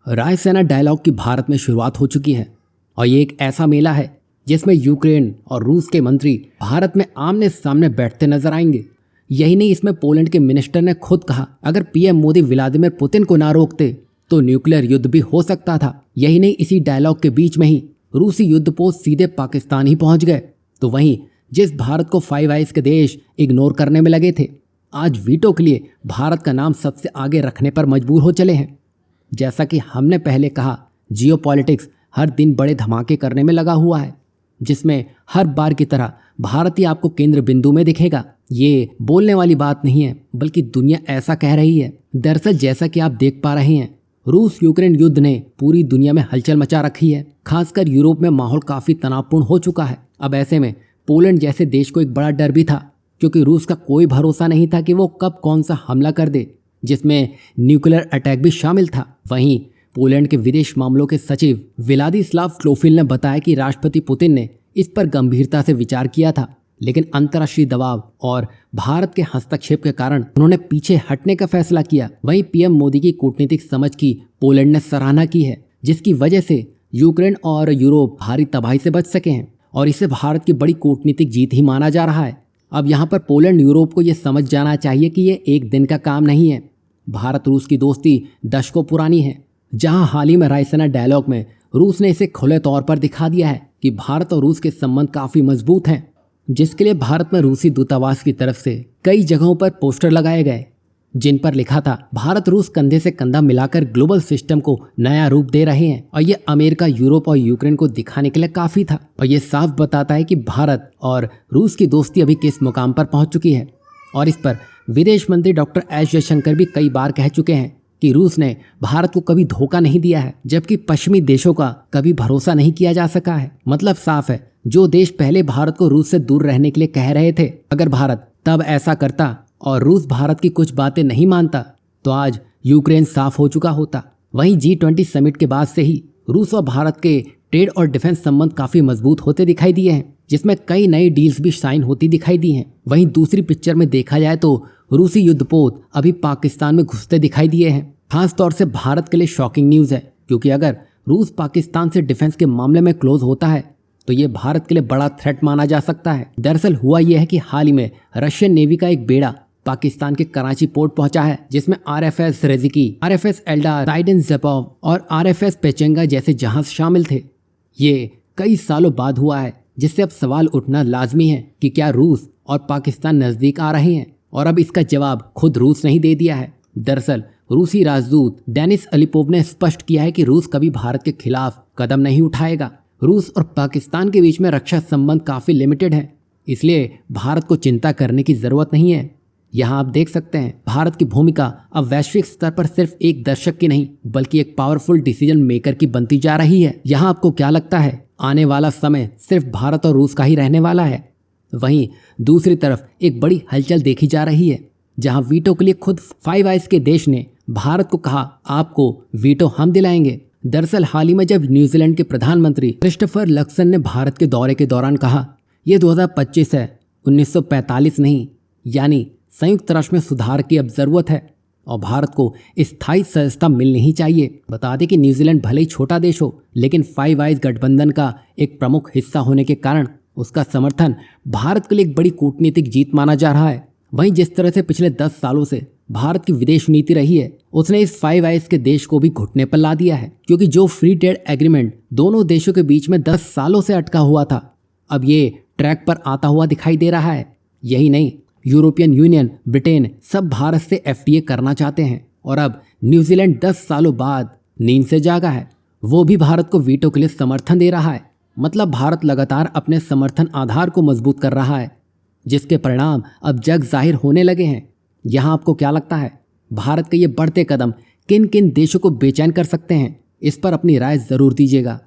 Raisena dialogue की भारत में शुरुआत हो चुकी है और ये एक ऐसा मेला है जिसमें यूक्रेन और रूस के मंत्री भारत में आमने सामने बैठते नजर आएंगे। यही नहीं, इसमें पोलैंड के मिनिस्टर ने खुद कहा अगर पीएम मोदी व्लादिमीर पुतिन को ना रोकते तो न्यूक्लियर युद्ध भी हो सकता था। यही नहीं, इसी डायलॉग के बीच में ही रूसी युद्धपोत सीधे पाकिस्तान ही पहुंच गए। तो वहीं जिस भारत को फाइव आइज के देश इग्नोर करने में लगे थे, आज वीटो के लिए भारत का नाम सबसे आगे रखने पर मजबूर हो चले हैं। जैसा कि हमने पहले कहा, जियोपॉलिटिक्स हर दिन बड़े धमाके करने में लगा हुआ है, जिसमें हर बार की तरह भारत ही आपको केंद्र बिंदु में दिखेगा। ये बोलने वाली बात नहीं है, बल्कि दुनिया ऐसा कह रही है। दरअसल जैसा कि आप देख पा रहे हैं, रूस यूक्रेन युद्ध ने पूरी दुनिया में हलचल मचा रखी है। खासकर यूरोप में माहौल काफी तनावपूर्ण हो चुका है। अब ऐसे में पोलैंड जैसे देश को एक बड़ा डर भी था, क्योंकि रूस का कोई भरोसा नहीं था कि वो कब कौन सा हमला कर दे, जिसमें न्यूक्लियर अटैक भी शामिल था। वहीं पोलैंड के विदेश मामलों के सचिव व्लादिस्लाव क्लोफिल ने बताया कि राष्ट्रपति पुतिन ने इस पर गंभीरता से विचार किया था, लेकिन अंतर्राष्ट्रीय दबाव और भारत के हस्तक्षेप के कारण उन्होंने पीछे हटने का फैसला किया। वहीं पीएम मोदी की कूटनीतिक समझ की पोलैंड ने सराहना की है, जिसकी वजह से यूक्रेन और यूरोप भारी तबाही से बच सके हैं और इसे भारत की बड़ी कूटनीतिक जीत ही माना जा रहा है। अब यहाँ पर पोलैंड यूरोप को ये समझ जाना चाहिए कि ये एक दिन का काम नहीं है। भारत रूस की दोस्ती दशकों पुरानी है, जहाँ हाल ही में रायसेना डायलॉग में रूस ने इसे खुले तौर पर दिखा दिया है कि भारत और रूस के संबंध काफी मजबूत हैं, जिसके लिए भारत में रूसी दूतावास की तरफ से कई जगहों पर पोस्टर लगाए गए, जिन पर लिखा था भारत रूस कंधे से कंधा मिलाकर ग्लोबल सिस्टम को नया रूप दे रहे हैं। और ये अमेरिका, यूरोप और यूक्रेन को दिखाने के लिए काफी था और ये साफ बताता है कि भारत और रूस की दोस्ती अभी किस मुकाम पर पहुंच चुकी है। और इस पर विदेश मंत्री डॉक्टर एस जयशंकर भी कई बार कह चुके हैं कि रूस ने भारत को कभी धोखा नहीं दिया है, जबकि पश्चिमी देशों का कभी भरोसा नहीं किया जा सका है। मतलब साफ है, जो देश पहले भारत को रूस से दूर रहने के लिए कह रहे थे, अगर भारत तब ऐसा करता और रूस भारत की कुछ बातें नहीं मानता, तो आज यूक्रेन साफ हो चुका होता। वहीं G20 समिट के बाद से ही रूस और भारत के ट्रेड और डिफेंस संबंध काफी मजबूत होते दिखाई दिए हैं, जिसमें कई नई डील्स भी साइन होती दिखाई दी हैं। वहीं दूसरी पिक्चर में देखा जाए तो रूसी युद्धपोत अभी पाकिस्तान में घुसते दिखाई दिए हैं। खास तौर से भारत के लिए शॉकिंग न्यूज है, क्योंकि अगर रूस पाकिस्तान से डिफेंस के मामले में क्लोज होता है तो ये भारत के लिए बड़ा थ्रेट माना जा सकता है। दरअसल हुआ यह है कि हाल ही में रशियन नेवी का एक बेड़ा पाकिस्तान के कराची पोर्ट पहुंचा है, जिसमें RFS रेजिकी, RFS एल्डार, टाइडन ज़ेपॉव और RFS पेचेंगा जैसे जहाज शामिल थे। ये कई सालों बाद हुआ है, जिससे अब सवाल उठना लाजमी है कि क्या रूस और पाकिस्तान नजदीक आ रहे हैं। और अब इसका जवाब खुद रूस ने ही दे दिया है। दरअसल रूसी राजदूत डेनिस अलीपोव ने स्पष्ट किया है कि रूस कभी भारत के खिलाफ कदम नहीं उठाएगा। रूस और पाकिस्तान के बीच में रक्षा संबंध काफी लिमिटेड है, इसलिए भारत को चिंता करने की जरूरत नहीं है। यहाँ आप देख सकते हैं, भारत की भूमिका अब वैश्विक स्तर पर सिर्फ एक दर्शक की नहीं, बल्कि एक पावरफुल डिसीजन मेकर की बनती जा रही है। यहाँ आपको क्या लगता है, आने वाला समय सिर्फ भारत और रूस का ही रहने वाला है? वहीं दूसरी तरफ एक बड़ी हलचल देखी जा रही है, जहाँ वीटो के लिए खुद फाइव आइज के देश ने भारत को कहा आपको वीटो हम दिलाएंगे। दरअसल हाल ही में जब न्यूजीलैंड के प्रधानमंत्री क्रिस्टोफर लक्सन ने भारत के दौरे के दौरान कहा यह 2025 है, 1945 नहीं, यानी संयुक्त राष्ट्र में सुधार की अब जरूरत है और भारत को स्थायी सदस्यता मिलनी ही चाहिए। बता दें कि न्यूजीलैंड भले ही छोटा देश हो, लेकिन फाइव आइज गठबंधन का एक प्रमुख हिस्सा होने के कारण उसका समर्थन भारत के लिए एक बड़ी कूटनीतिक जीत माना जा रहा है। वहीं जिस तरह से पिछले 10 सालों से भारत की विदेश नीति रही है, उसने इस फाइव आइज के देश को भी घुटने पर ला दिया है, क्योंकि जो फ्री ट्रेड एग्रीमेंट दोनों देशों के बीच में 10 सालों से अटका हुआ था, अब ये ट्रैक पर आता हुआ दिखाई दे रहा है। यही नहीं, यूरोपियन यूनियन, ब्रिटेन सब भारत से FTA करना चाहते हैं और अब न्यूजीलैंड 10 सालों बाद नींद से जागा है, वो भी भारत को वीटो के लिए समर्थन दे रहा है। मतलब भारत लगातार अपने समर्थन आधार को मजबूत कर रहा है, जिसके परिणाम अब जग जाहिर होने लगे हैं। यहाँ आपको क्या लगता है, भारत के ये बढ़ते कदम किन किन देशों को बेचैन कर सकते हैं? इस पर अपनी राय जरूर दीजिएगा।